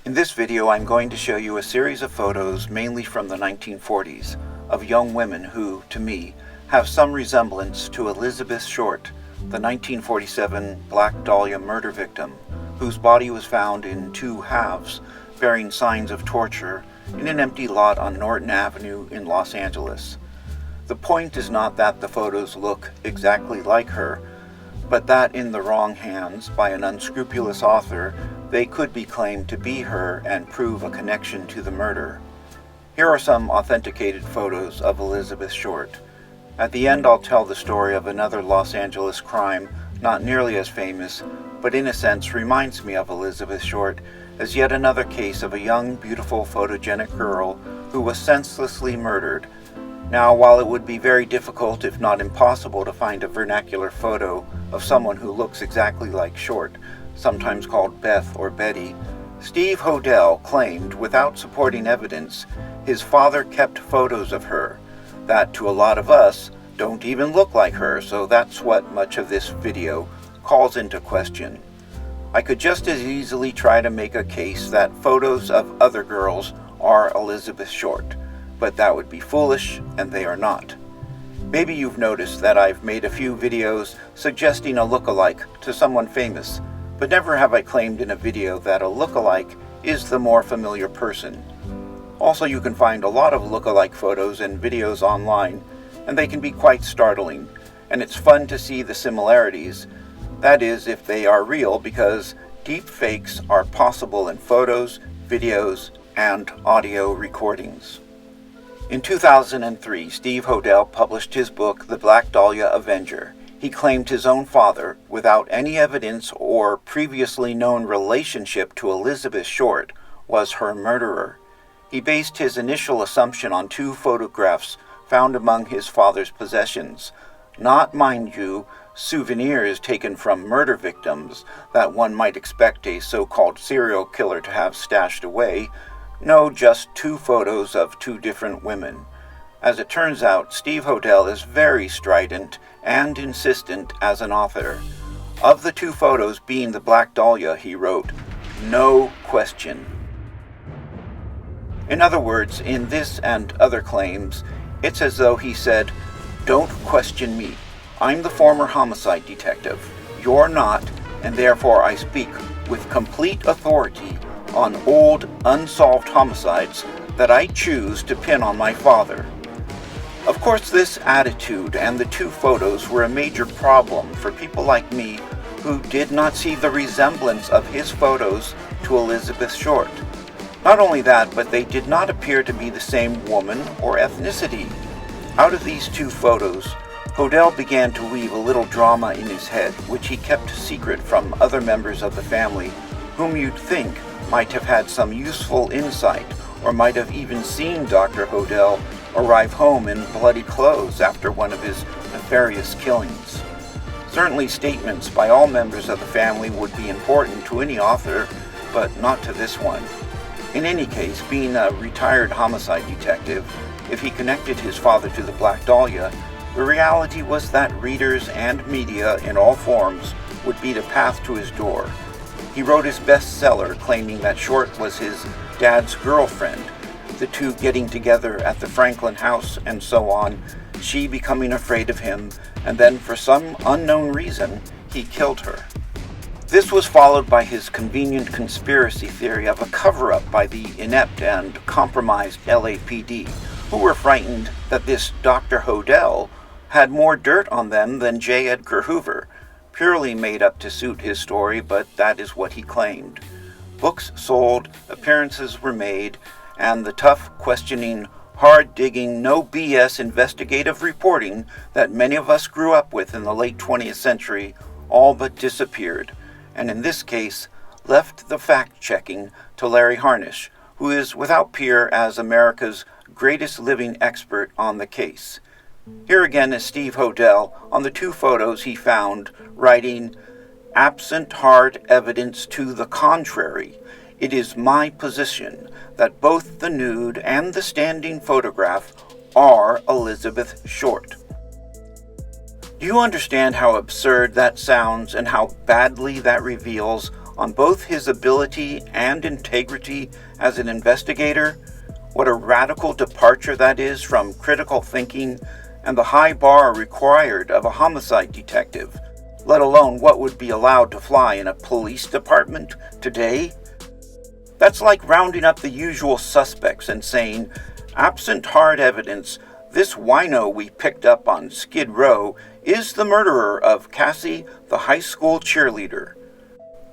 In this video, I'm going to show you a series of photos, mainly from the 1940s, of young women who, to me, have some resemblance to Elizabeth Short, the 1947 Black Dahlia murder victim, whose body was found in two halves, bearing signs of torture, in an empty lot on Norton Avenue in Los Angeles. The point is not that the photos look exactly like her, but that in the wrong hands, by an unscrupulous author, they could be claimed to be her and prove a connection to the murder. Here are some authenticated photos of Elizabeth Short. At the end, I'll tell the story of another Los Angeles crime, not nearly as famous, but in a sense reminds me of Elizabeth Short as yet another case of a young, beautiful, photogenic girl who was senselessly murdered. Now, while it would be very difficult, if not impossible, to find a vernacular photo of someone who looks exactly like Short, sometimes called Beth or Betty, Steve Hodel claimed, without supporting evidence, his father kept photos of her that, to a lot of us, don't even look like her, so that's what much of this video calls into question. I could just as easily try to make a case that photos of other girls are Elizabeth Short, but that would be foolish, and they are not. Maybe you've noticed that I've made a few videos suggesting a look-alike to someone famous, but never have I claimed in a video that a look-alike is the more familiar person. Also, you can find a lot of look-alike photos and videos online, and they can be quite startling, and it's fun to see the similarities. That is, if they are real, because deep fakes are possible in photos, videos, and audio recordings. In 2003, Steve Hodel published his book, The Black Dahlia Avenger. He claimed his own father, without any evidence or previously known relationship to Elizabeth Short, was her murderer. He based his initial assumption on two photographs found among his father's possessions. Not, mind you, souvenirs taken from murder victims that one might expect a so-called serial killer to have stashed away. No, just two photos of two different women. As it turns out, Steve Hodel is very strident and insistent as an author. Of the two photos being the Black Dahlia, he wrote, "No question." In other words, in this and other claims, it's as though he said, "Don't question me. I'm the former homicide detective. You're not, and therefore I speak with complete authority on old, unsolved homicides that I choose to pin on my father." Of course, this attitude and the two photos were a major problem for people like me who did not see the resemblance of his photos to Elizabeth Short. Not only that, but they did not appear to be the same woman or ethnicity. Out of these two photos, Hodel began to weave a little drama in his head, which he kept secret from other members of the family, whom you'd think might have had some useful insight, or might have even seen Dr. Hodel arrive home in bloody clothes after one of his nefarious killings. Certainly statements by all members of the family would be important to any author, but not to this one. In any case, being a retired homicide detective, if he connected his father to the Black Dahlia, the reality was that readers and media in all forms would beat a path to his door. He wrote his bestseller claiming that Short was his dad's girlfriend, the two getting together at the Franklin house and so on, she becoming afraid of him, and then for some unknown reason, he killed her. This was followed by his convenient conspiracy theory of a cover-up by the inept and compromised LAPD, who were frightened that this Dr. Hodel had more dirt on them than J. Edgar Hoover, purely made up to suit his story, but that is what he claimed. Books sold, appearances were made, and the tough, questioning, hard-digging, no BS investigative reporting that many of us grew up with in the late 20th century all but disappeared, and in this case, left the fact-checking to Larry Harnisch, who is without peer as America's greatest living expert on the case. Here again is Steve Hodel on the two photos he found, writing, "Absent hard evidence to the contrary, it is my position that both the nude and the standing photograph are Elizabeth Short." Do you understand how absurd that sounds and how badly that reveals on both his ability and integrity as an investigator? What a radical departure that is from critical thinking and the high bar required of a homicide detective, let alone what would be allowed to fly in a police department today. That's like rounding up the usual suspects and saying, absent hard evidence, this wino we picked up on Skid Row is the murderer of Cassie, the high school cheerleader.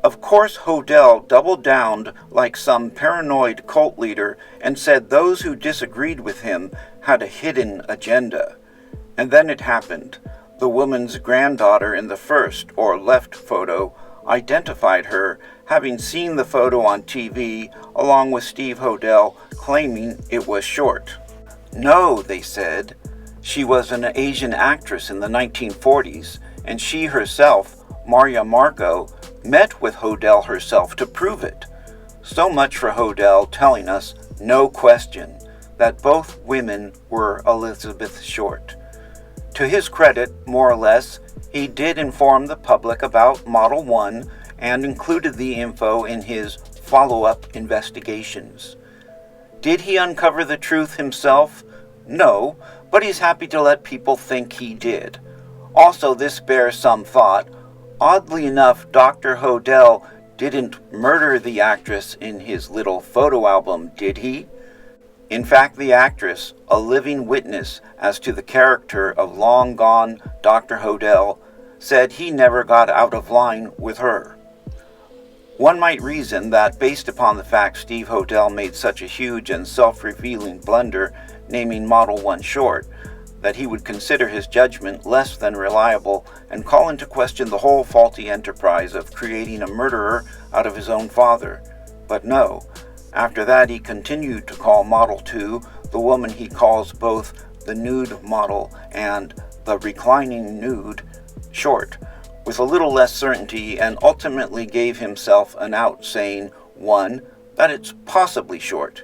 Of course, Hodel doubled down like some paranoid cult leader and said those who disagreed with him had a hidden agenda. And then it happened. The woman's granddaughter in the first or left photo identified her, having seen the photo on TV, along with Steve Hodel claiming it was Short. No, they said. She was an Asian actress in the 1940s, and she herself, Maria Marco, met with Hodel herself to prove it. So much for Hodel telling us, no question, that both women were Elizabeth Short. To his credit, more or less, he did inform the public about Model 1 and included the info in his follow-up investigations. Did he uncover the truth himself? No, but he's happy to let people think he did. Also, this bears some thought. Oddly enough, Dr. Hodel didn't murder the actress in his little photo album, did he? In fact, the actress, a living witness as to the character of long-gone Dr. Hodel, said he never got out of line with her. One might reason that based upon the fact Steve Hodel made such a huge and self-revealing blunder naming Model 1 Short, that he would consider his judgment less than reliable and call into question the whole faulty enterprise of creating a murderer out of his own father. But no, after that he continued to call Model 2, the woman he calls both the nude model and the reclining nude, Short, with a little less certainty, and ultimately gave himself an out, saying, 1, that it's possibly Short,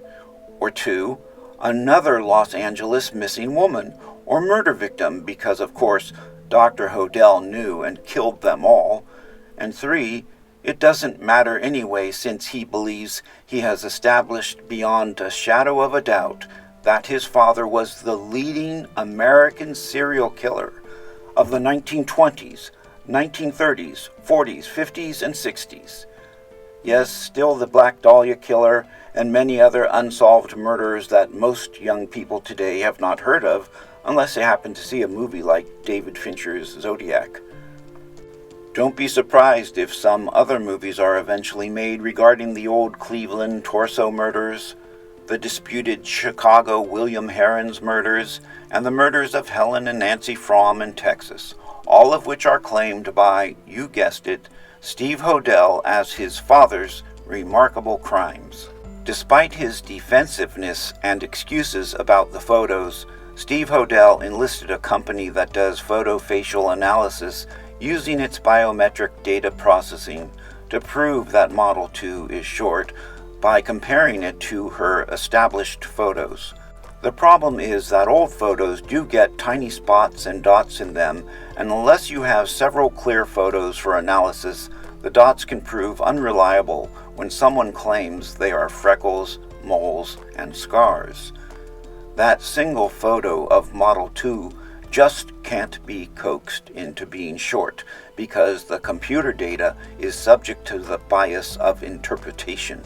or 2, another Los Angeles missing woman, or murder victim, because of course Dr. Hodel knew and killed them all, and 3, it doesn't matter anyway since he believes he has established beyond a shadow of a doubt that his father was the leading American serial killer of the 1920s, 1930s, 40s, 50s, and 60s. Yes, still the Black Dahlia killer and many other unsolved murders that most young people today have not heard of unless they happen to see a movie like David Fincher's Zodiac. Don't be surprised if some other movies are eventually made regarding the old Cleveland torso murders, the disputed Chicago William Herons murders, and the murders of Helen and Nancy Fromm in Texas, all of which are claimed by, you guessed it, Steve Hodel as his father's remarkable crimes. Despite his defensiveness and excuses about the photos, Steve Hodel enlisted a company that does photo facial analysis using its biometric data processing to prove that Model 2 is Short by comparing it to her established photos. The problem is that old photos do get tiny spots and dots in them, and unless you have several clear photos for analysis, the dots can prove unreliable when someone claims they are freckles, moles, and scars. That single photo of Model 2 just can't be coaxed into being Short because the computer data is subject to the bias of interpretation.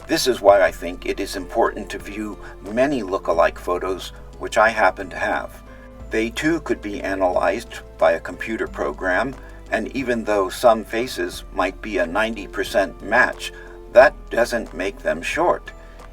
This is why I think it is important to view many look-alike photos, which I happen to have. They too could be analyzed by a computer program, and even though some faces might be a 90% match, that doesn't make them Short.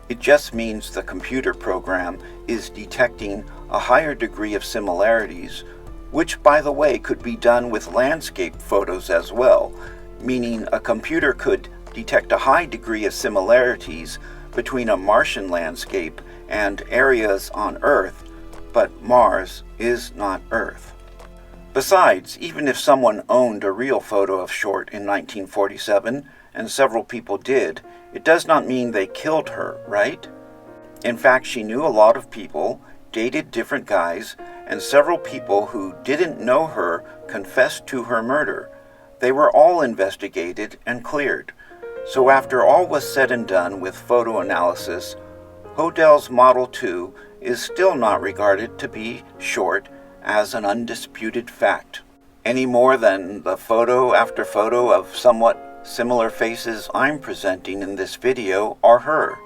It just means the computer program is detecting a higher degree of similarities, which by the way could be done with landscape photos as well, meaning a computer could detect a high degree of similarities between a Martian landscape and areas on Earth, but Mars is not Earth. Besides, even if someone owned a real photo of Short in 1947, and several people did, it does not mean they killed her, right? In fact, she knew a lot of people, dated different guys, and several people who didn't know her confessed to her murder. They were all investigated and cleared. So after all was said and done with photo analysis, Hodel's Model 2 is still not regarded to be short as an undisputed fact, any more than the photo after photo of somewhat similar faces I'm presenting in this video are her.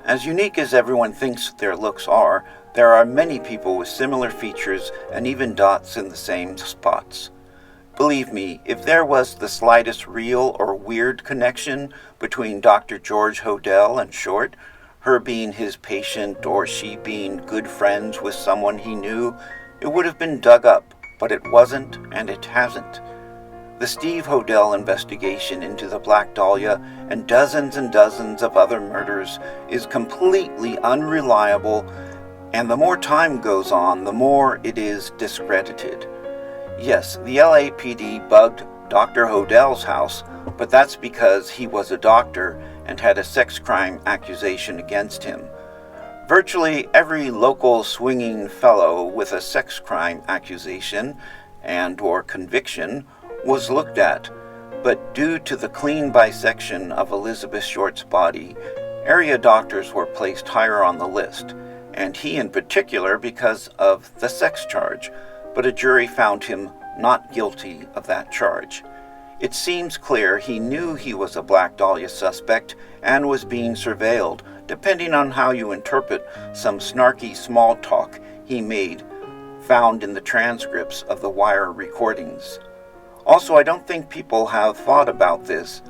As unique as everyone thinks their looks are, there are many people with similar features and even dots in the same spots. Believe me, if there was the slightest real or weird connection between Dr. George Hodel and Short, her being his patient or she being good friends with someone he knew, it would have been dug up, but it wasn't and it hasn't. The Steve Hodel investigation into the Black Dahlia and dozens of other murders is completely unreliable, and the more time goes on, the more it is discredited. Yes, the LAPD bugged Dr. Hodel's house, but that's because he was a doctor and had a sex crime accusation against him. Virtually every local swinging fellow with a sex crime accusation and/or conviction was looked at, but due to the clean bisection of Elizabeth Short's body, area doctors were placed higher on the list, and he in particular because of the sex charge, but a jury found him not guilty of that charge. It seems clear he knew he was a Black Dahlia suspect and was being surveilled, depending on how you interpret some snarky small talk he made, found in the transcripts of the wire recordings. Also, I don't think people have thought about this,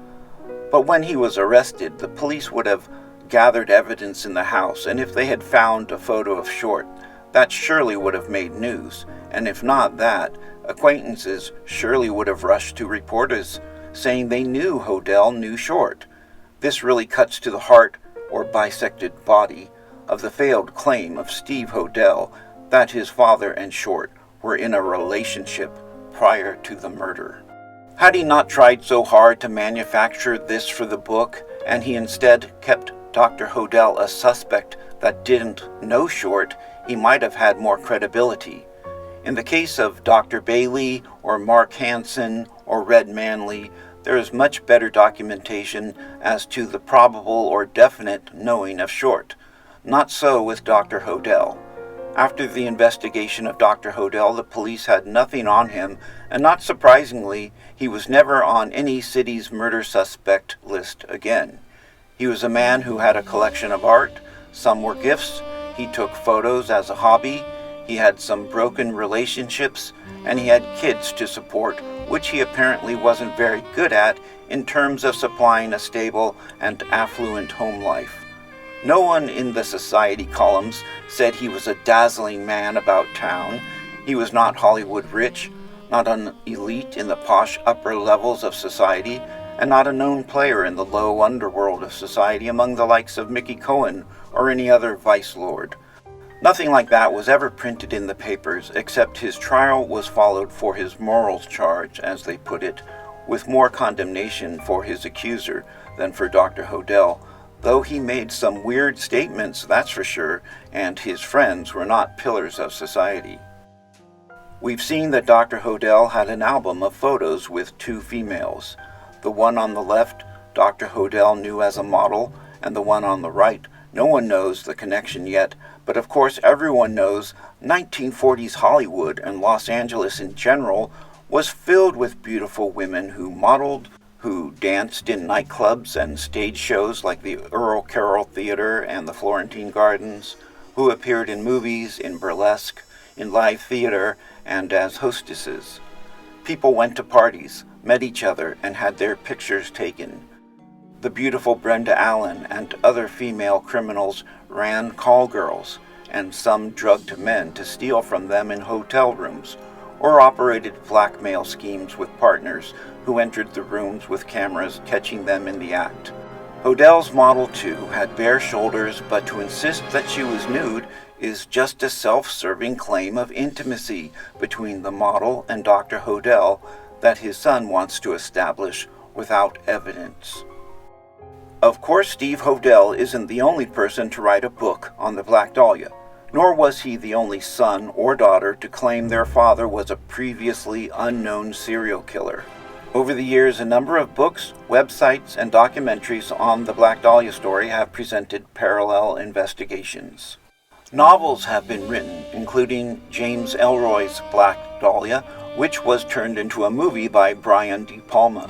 but when he was arrested, the police would have gathered evidence in the house, and if they had found a photo of Short, that surely would have made news, and if not that, acquaintances surely would have rushed to reporters saying they knew Hodel knew Short. This really cuts to the heart or bisected body of the failed claim of Steve Hodel that his father and Short were in a relationship prior to the murder. Had he not tried so hard to manufacture this for the book, and he instead kept Dr. Hodel a suspect that didn't know Short, he might have had more credibility. In the case of Dr. Bailey or Mark Hansen or Red Manley, there is much better documentation as to the probable or definite knowing of Short. Not so with Dr. Hodel. After the investigation of Dr. Hodel, the police had nothing on him, and not surprisingly, he was never on any city's murder suspect list again. He was a man who had a collection of art, some were gifts, he took photos as a hobby, he had some broken relationships, and he had kids to support, which he apparently wasn't very good at in terms of supplying a stable and affluent home life. No one in the society columns said he was a dazzling man about town. He was not Hollywood rich, not an elite in the posh upper levels of society, and not a known player in the low underworld of society among the likes of Mickey Cohen or any other vice lord. Nothing like that was ever printed in the papers, except his trial was followed for his morals charge, as they put it, with more condemnation for his accuser than for Dr. Hodel, though he made some weird statements, that's for sure, and his friends were not pillars of society. We've seen that Dr. Hodel had an album of photos with two females. The one on the left, Dr. Hodel knew as a model, and the one on the right, no one knows the connection yet, but of course everyone knows 1940s Hollywood and Los Angeles in general was filled with beautiful women who modeled, who danced in nightclubs and stage shows like the Earl Carroll Theater and the Florentine Gardens, who appeared in movies, in burlesque, in live theater, and as hostesses. People went to parties, met each other, and had their pictures taken. The beautiful Brenda Allen and other female criminals ran call girls, and some drugged men to steal from them in hotel rooms, or operated blackmail schemes with partners who entered the rooms with cameras catching them in the act. Hodel's Model 2 had bare shoulders, but to insist that she was nude is just a self-serving claim of intimacy between the model and Dr. Hodel that his son wants to establish without evidence. Of course, Steve Hodel isn't the only person to write a book on the Black Dahlia, nor was he the only son or daughter to claim their father was a previously unknown serial killer. Over the years, a number of books, websites, and documentaries on the Black Dahlia story have presented parallel investigations. Novels have been written, including James Ellroy's Black Dahlia, which was turned into a movie by Brian De Palma.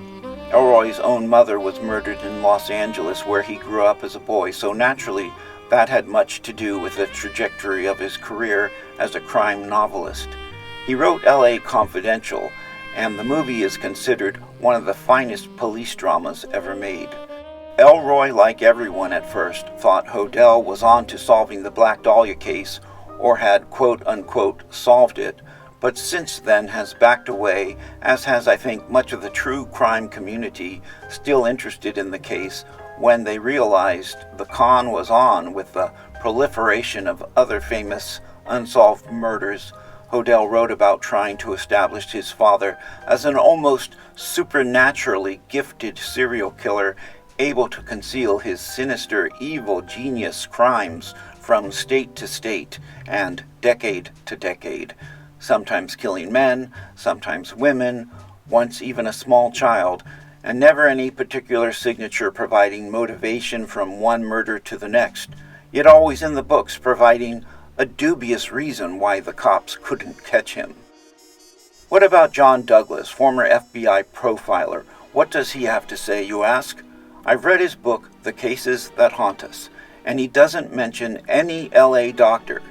Ellroy's own mother was murdered in Los Angeles, where he grew up as a boy, so naturally that had much to do with the trajectory of his career as a crime novelist. He wrote L.A. Confidential, and the movie is considered one of the finest police dramas ever made. Ellroy, like everyone at first, thought Hodel was on to solving the Black Dahlia case, or had quote-unquote solved it, but since then has backed away, as has, I think, much of the true crime community still interested in the case when they realized the con was on with the proliferation of other famous unsolved murders. Hodel wrote about trying to establish his father as an almost supernaturally gifted serial killer, able to conceal his sinister, evil genius crimes from state to state and decade to decade, sometimes killing men, sometimes women, once even a small child, and never any particular signature providing motivation from one murder to the next, yet always in the books providing a dubious reason why the cops couldn't catch him. What about John Douglas, former FBI profiler? What does he have to say, you ask? I've read his book, The Cases That Haunt Us, and he doesn't mention any LA doctor.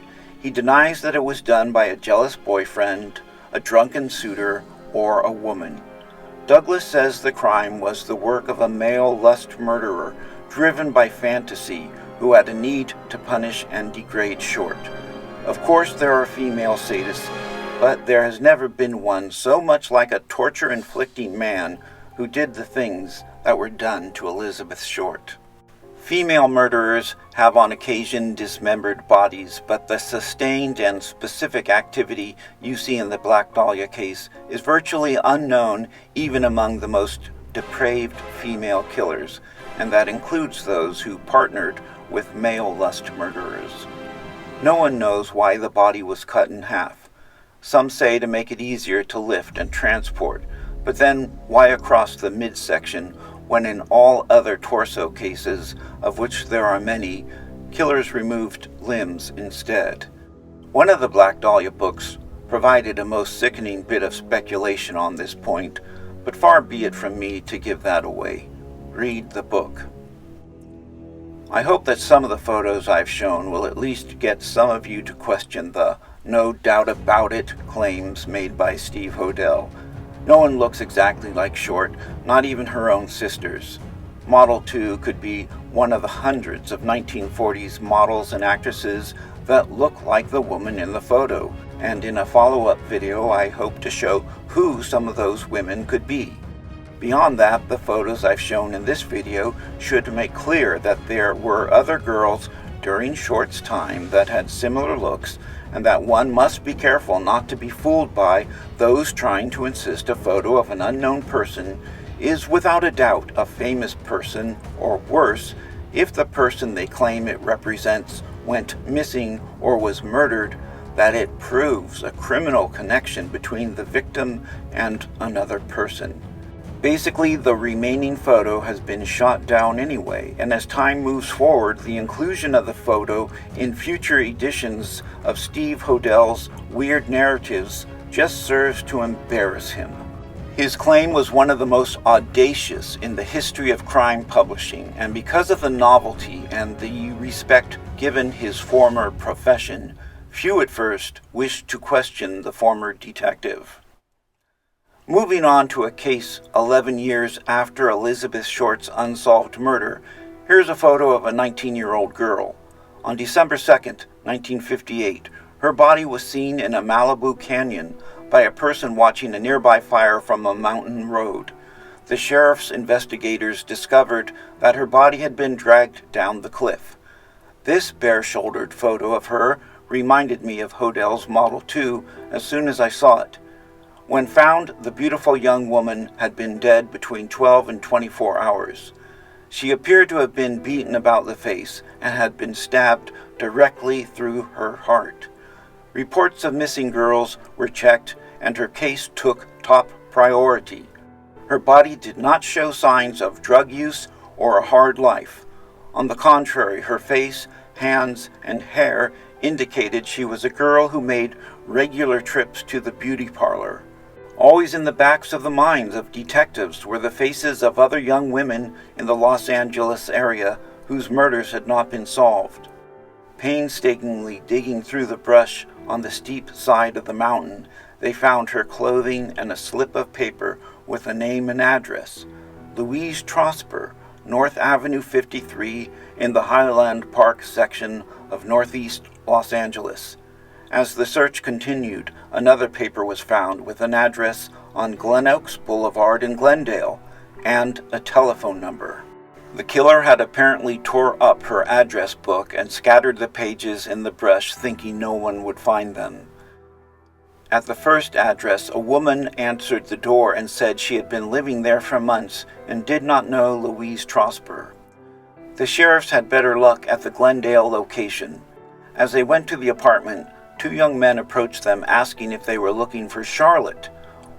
He denies that it was done by a jealous boyfriend, a drunken suitor, or a woman. Douglas says the crime was the work of a male lust murderer, driven by fantasy, who had a need to punish and degrade Short. Of course there are female sadists, but there has never been one so much like a torture-inflicting man who did the things that were done to Elizabeth Short. Female murderers have on occasion dismembered bodies, but the sustained and specific activity you see in the Black Dahlia case is virtually unknown even among the most depraved female killers, and that includes those who partnered with male lust murderers. No one knows why the body was cut in half. Some say to make it easier to lift and transport, but then why across the midsection when in all other torso cases, of which there are many, killers removed limbs instead? One of the Black Dahlia books provided a most sickening bit of speculation on this point, but far be it from me to give that away. Read the book. I hope that some of the photos I've shown will at least get some of you to question the "no doubt about it" claims made by Steve Hodel. No one looks exactly like Short, not even her own sisters. Model 2 could be one of the hundreds of 1940s models and actresses that look like the woman in the photo, and in a follow-up video I hope to show who some of those women could be. Beyond that, the photos I've shown in this video should make clear that there were other girls during Short's time that had similar looks, and that one must be careful not to be fooled by those trying to insist a photo of an unknown person is without a doubt a famous person, or worse, if the person they claim it represents went missing or was murdered, that it proves a criminal connection between the victim and another person. Basically, the remaining photo has been shot down anyway, and as time moves forward, the inclusion of the photo in future editions of Steve Hodel's weird narratives just serves to embarrass him. His claim was one of the most audacious in the history of crime publishing, and because of the novelty and the respect given his former profession, few at first wished to question the former detective. Moving on to a case 11 years after Elizabeth Short's unsolved murder, here's a photo of a 19-year-old girl. On December 2nd, 1958, her body was seen in a Malibu canyon by a person watching a nearby fire from a mountain road. The sheriff's investigators discovered that her body had been dragged down the cliff. This bare-shouldered photo of her reminded me of Hodel's Model 2 as soon as I saw it. When found, the beautiful young woman had been dead between 12 and 24 hours. She appeared to have been beaten about the face and had been stabbed directly through her heart. Reports of missing girls were checked, and her case took top priority. Her body did not show signs of drug use or a hard life. On the contrary, her face, hands, and hair indicated she was a girl who made regular trips to the beauty parlor. Always in the backs of the minds of detectives were the faces of other young women in the Los Angeles area whose murders had not been solved. Painstakingly digging through the brush on the steep side of the mountain, they found her clothing and a slip of paper with a name and address. Louise Trosper, North Avenue 53 in the Highland Park section of Northeast Los Angeles. As the search continued, another paper was found with an address on Glen Oaks Boulevard in Glendale and a telephone number. The killer had apparently tore up her address book and scattered the pages in the brush, thinking no one would find them. At the first address, a woman answered the door and said she had been living there for months and did not know Louise Trosper. The sheriffs had better luck at the Glendale location. As they went to the apartment, two young men approached them asking if they were looking for Charlotte.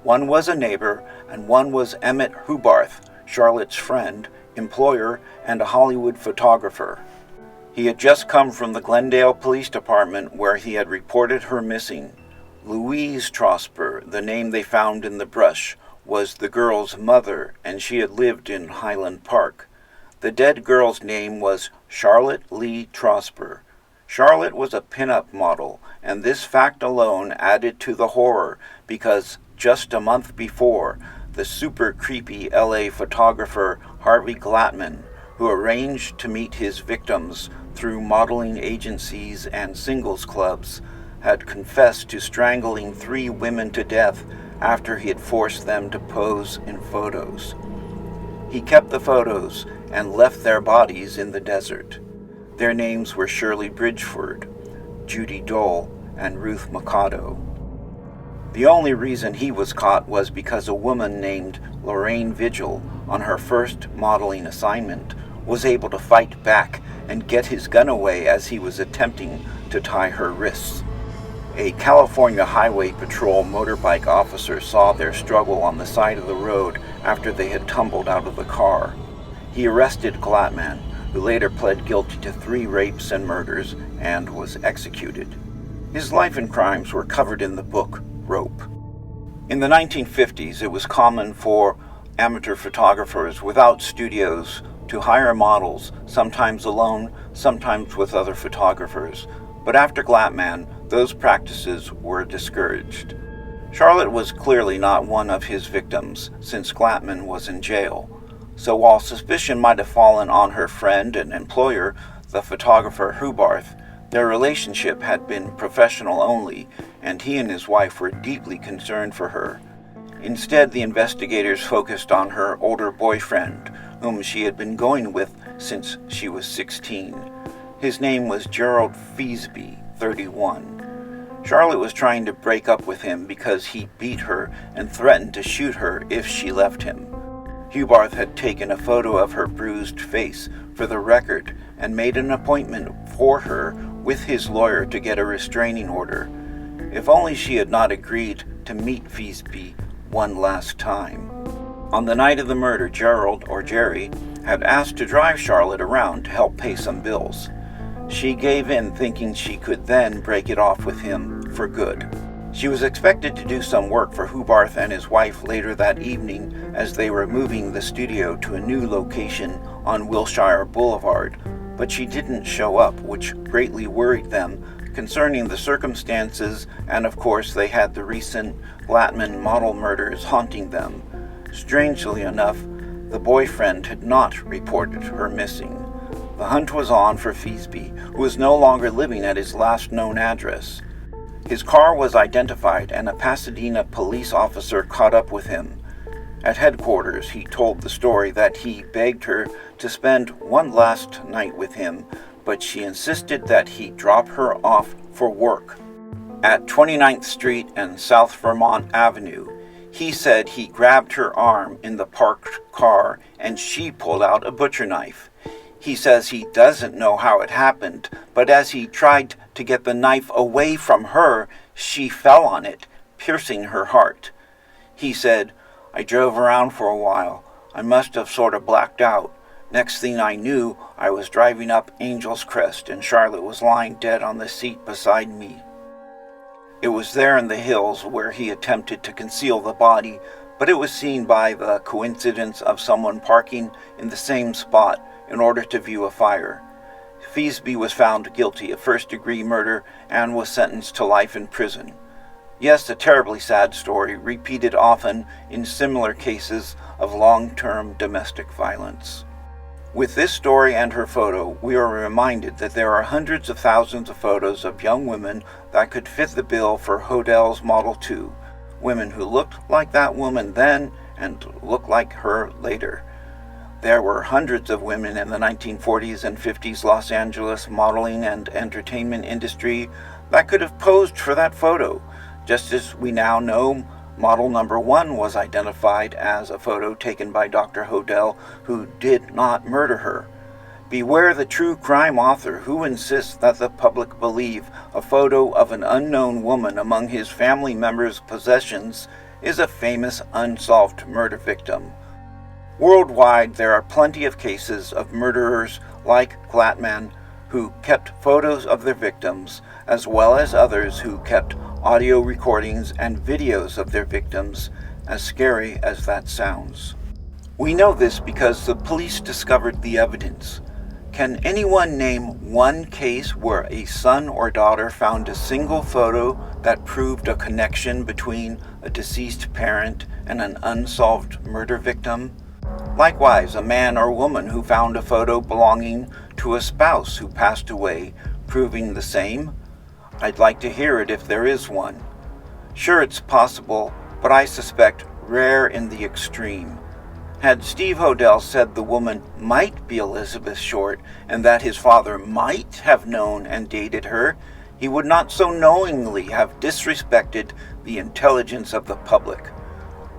One was a neighbor and one was Emmett Hubarth, Charlotte's friend, employer, and a Hollywood photographer. He had just come from the Glendale Police Department where he had reported her missing. Louise Trosper, the name they found in the brush, was the girl's mother, and she had lived in Highland Park. The dead girl's name was Charlotte Lee Trosper. Charlotte was a pin-up model, and this fact alone added to the horror because just a month before, the super creepy LA photographer Harvey Glattman, who arranged to meet his victims through modeling agencies and singles clubs, had confessed to strangling 3 women to death after he had forced them to pose in photos. He kept the photos and left their bodies in the desert. Their names were Shirley Bridgeford, Judy Dole, and Ruth Mikado. The only reason he was caught was because a woman named Lorraine Vigil, on her first modeling assignment, was able to fight back and get his gun away as he was attempting to tie her wrists. A California Highway Patrol motorbike officer saw their struggle on the side of the road after they had tumbled out of the car. He arrested Glattman, who later pled guilty to 3 rapes and murders and was executed. His life and crimes were covered in the book Rope. In the 1950s, it was common for amateur photographers without studios to hire models, sometimes alone, sometimes with other photographers. But after Glattman, those practices were discouraged. Charlotte was clearly not one of his victims, since Glattman was in jail. So while suspicion might have fallen on her friend and employer, the photographer Hubarth, their relationship had been professional only, and he and his wife were deeply concerned for her. Instead, the investigators focused on her older boyfriend, whom she had been going with since she was 16. His name was Gerald Feasby, 31. Charlotte was trying to break up with him because he beat her and threatened to shoot her if she left him. Hubarth had taken a photo of her bruised face for the record and made an appointment for her with his lawyer to get a restraining order. If only she had not agreed to meet Feasby one last time. On the night of the murder, Gerald, or Jerry, had asked to drive Charlotte around to help pay some bills. She gave in, thinking she could then break it off with him for good. She was expected to do some work for Hubarth and his wife later that evening as they were moving the studio to a new location on Wilshire Boulevard, but she didn't show up, which greatly worried them concerning the circumstances, and of course they had the recent Glattman model murders haunting them. Strangely enough, the boyfriend had not reported her missing. The hunt was on for Feasby, who was no longer living at his last known address. His car was identified, and a Pasadena police officer caught up with him. At headquarters, he told the story that he begged her to spend one last night with him, but she insisted that he drop her off for work. At 29th Street and South Vermont Avenue, he said he grabbed her arm in the parked car and she pulled out a butcher knife. He says he doesn't know how it happened, but as he tried to get the knife away from her, she fell on it, piercing her heart. He said, I drove around for a while. I must have sort of blacked out. Next thing I knew, I was driving up Angel's Crest and Charlotte was lying dead on the seat beside me. It was there in the hills where he attempted to conceal the body, but it was seen by the coincidence of someone parking in the same spot in order to view a fire. Feasby was found guilty of first-degree murder and was sentenced to life in prison. Yes, a terribly sad story, repeated often in similar cases of long-term domestic violence. With this story and her photo, we are reminded that there are hundreds of thousands of photos of young women that could fit the bill for Hodel's Model 2, women who looked like that woman then and look like her later. There were hundreds of women in the 1940s and 50s Los Angeles modeling and entertainment industry that could have posed for that photo, just as we now know model number 1 was identified as a photo taken by Dr. Hodel, who did not murder her. Beware the true crime author who insists that the public believe a photo of an unknown woman among his family members' possessions is a famous unsolved murder victim. Worldwide, there are plenty of cases of murderers like Glatman who kept photos of their victims, as well as others who kept audio recordings and videos of their victims, as scary as that sounds. We know this because the police discovered the evidence. Can anyone name one case where a son or daughter found a single photo that proved a connection between a deceased parent and an unsolved murder victim? Likewise, a man or woman who found a photo belonging to a spouse who passed away, proving the same? I'd like to hear it if there is one. Sure, it's possible, but I suspect rare in the extreme. Had Steve Hodel said the woman might be Elizabeth Short and that his father might have known and dated her, he would not so knowingly have disrespected the intelligence of the public.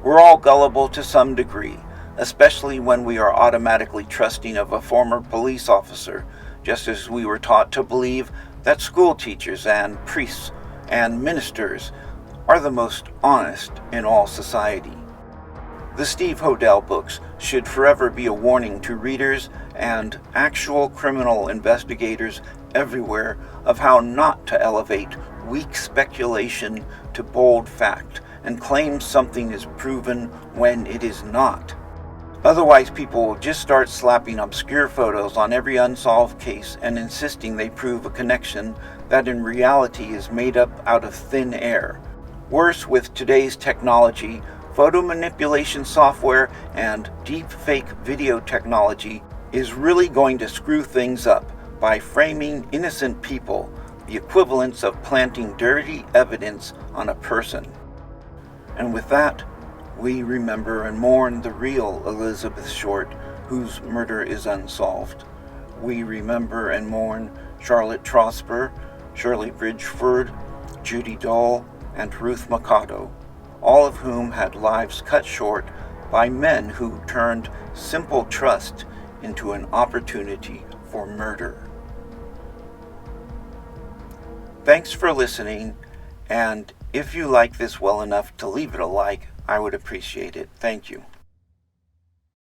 We're all gullible to some degree, especially when we are automatically trusting of a former police officer, just as we were taught to believe that school teachers and priests and ministers are the most honest in all society. The Steve Hodel books should forever be a warning to readers and actual criminal investigators everywhere of how not to elevate weak speculation to bold fact and claim something is proven when it is not. Otherwise, people will just start slapping obscure photos on every unsolved case and insisting they prove a connection that in reality is made up out of thin air. Worse, with today's technology, photo manipulation software and deep-fake video technology is really going to screw things up by framing innocent people, the equivalence of planting dirty evidence on a person. And with that, we remember and mourn the real Elizabeth Short, whose murder is unsolved. We remember and mourn Charlotte Trosper, Shirley Bridgeford, Judy Dole, and Ruth Mikado, all of whom had lives cut short by men who turned simple trust into an opportunity for murder. Thanks for listening, and if you like this well enough to leave it a like, I would appreciate it. Thank you.